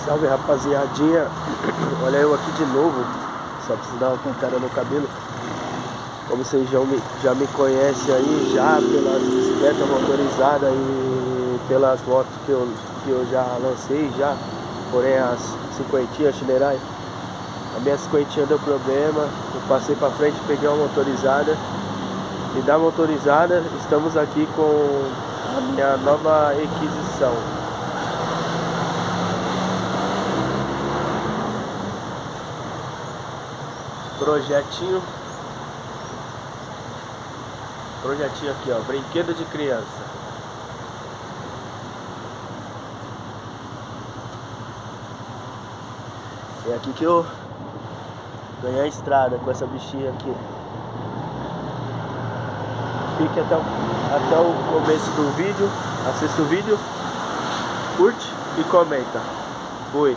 Salve, rapaziadinha. Olha eu aqui de novo. Só preciso dar uma cortada no cabelo. Como vocês já me conhecem aí, já pelas bicicletas motorizadas e pelas motos que eu já lancei já. Porém as cinquentinhas Shinerai, a minha cinquentinha deu problema. Eu passei pra frente, peguei uma motorizada. E da motorizada estamos aqui com a minha nova aquisição. Projetinho aqui, ó, brinquedo de criança. É aqui que eu ganhei a estrada com essa bichinha aqui. Fique até o começo do vídeo, assista o vídeo, curte e comenta. Fui.